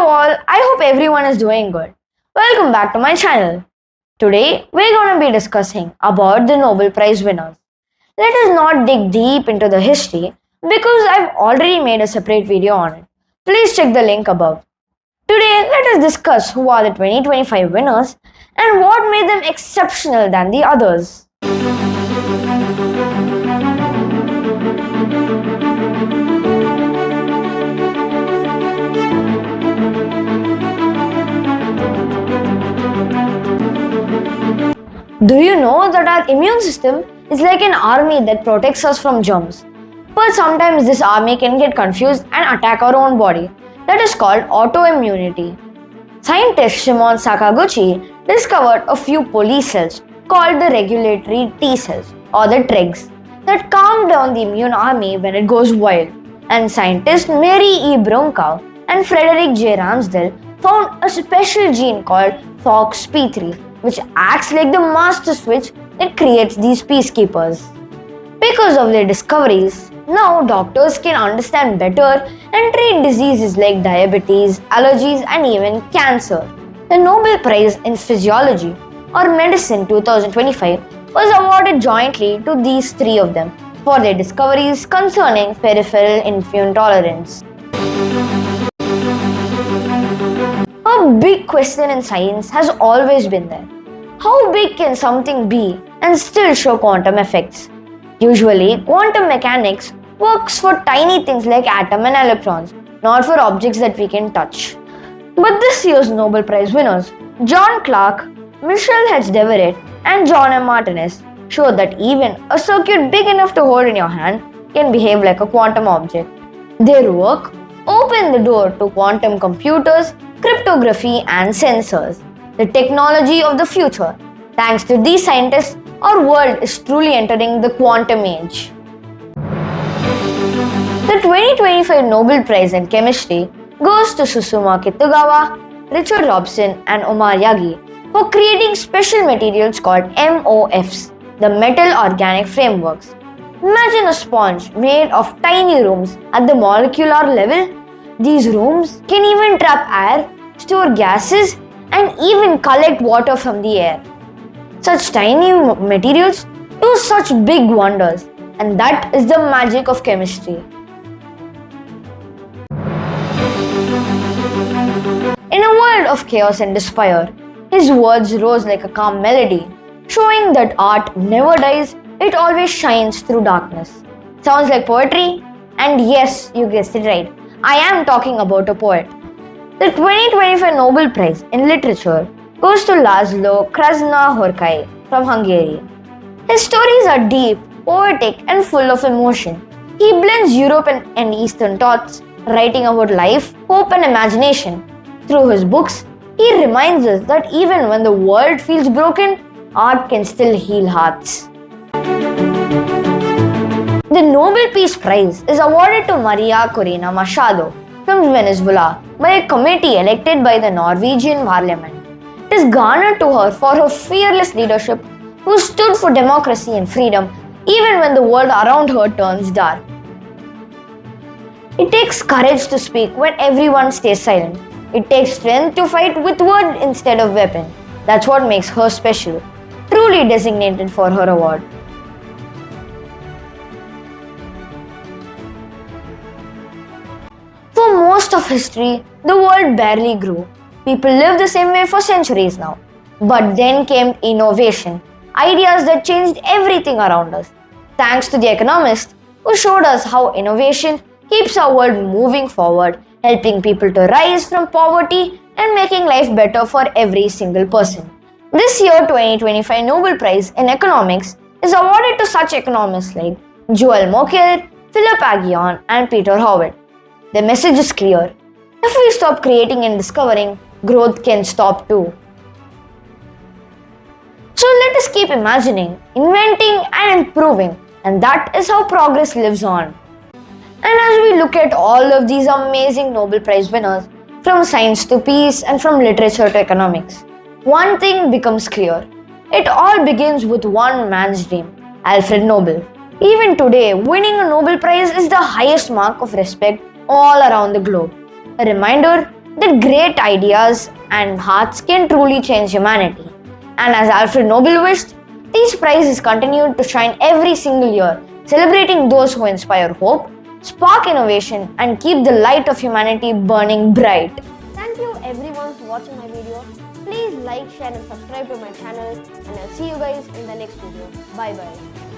Hello all, I hope everyone is doing good. Welcome back to my channel. Today we're going to be discussing about the Nobel Prize winners. Let us not dig deep into the history because I've already made a separate video on it. Please check the link above. Today let us discuss who are the 2025 winners and what made them exceptional than the others. Do you know that our immune system is like an army that protects us from germs? But sometimes this army can get confused and attack our own body. That is called autoimmunity. Scientist Shimon Sakaguchi discovered a few police cells called the regulatory T cells or the Tregs that calm down the immune army when it goes wild. And scientists Mary E. Brunkow and Frederick J. Ramsdell found a special gene called FOXP3 which acts like the master switch that creates these peacekeepers. Because of their discoveries, now doctors can understand better and treat diseases like diabetes, allergies, and even cancer. The Nobel Prize in Physiology or Medicine 2025 was awarded jointly to these three of them for their discoveries concerning peripheral immune tolerance. A big question in science has always been there. How big can something be and still show quantum effects? Usually, quantum mechanics works for tiny things like atoms and electrons, not for objects that we can touch. But this year's Nobel Prize winners, John Clark, Michel H. Deverett, and John M. Martinez, showed that even a circuit big enough to hold in your hand can behave like a quantum object. Their work opened the door to quantum computers, cryptography, and sensors, the technology of the future. Thanks to these scientists, our world is truly entering the quantum age. The 2025 Nobel Prize in Chemistry goes to Susumu Kitagawa, Richard Robson, and Omar Yagi for creating special materials called MOFs, the Metal Organic Frameworks. Imagine a sponge made of tiny rooms at the molecular level. These rooms can even trap air, store gases, and even collect water from the air. Such tiny materials do such big wonders, and that is the magic of chemistry. In a world of chaos and despair, his words rose like a calm melody, showing that art never dies, it always shines through darkness. Sounds like poetry? And yes, you guessed it right. I am talking about a poet. The 2025 Nobel Prize in Literature goes to Laszlo Krasznahorkai from Hungary. His stories are deep, poetic, and full of emotion. He blends European and Eastern thoughts, writing about life, hope, and imagination. Through his books, he reminds us that even when the world feels broken, art can still heal hearts. The Nobel Peace Prize is awarded to Maria Corina Machado from Venezuela by a committee elected by the Norwegian parliament. It is garnered to her for her fearless leadership, who stood for democracy and freedom even when the world around her turns dark. It takes courage to speak when everyone stays silent. It takes strength to fight with word instead of weapon. That's what makes her special, truly designated for her award. For most of history, the world barely grew. People lived the same way for centuries now. But then came innovation, ideas that changed everything around us. Thanks to the economists who showed us how innovation keeps our world moving forward, helping people to rise from poverty and making life better for every single person. This year 2025 Nobel Prize in Economics is awarded to such economists like Joel Mokyr, Philip Aghion, and Peter Howard. The message is clear. If we stop creating and discovering, growth can stop too. So let us keep imagining, inventing, and improving, and that is how progress lives on. And as we look at all of these amazing Nobel Prize winners, from science to peace and from literature to economics, one thing becomes clear. It all begins with one man's dream, Alfred Nobel. Even today, winning a Nobel Prize is the highest mark of respect all around the globe. A reminder that great ideas and hearts can truly change humanity. And as Alfred Nobel wished, these prizes continue to shine every single year, celebrating those who inspire hope, spark innovation, and keep the light of humanity burning bright. Thank you everyone for watching my video. Please like, share and subscribe to my channel, and I'll see you guys in the next video. Bye bye.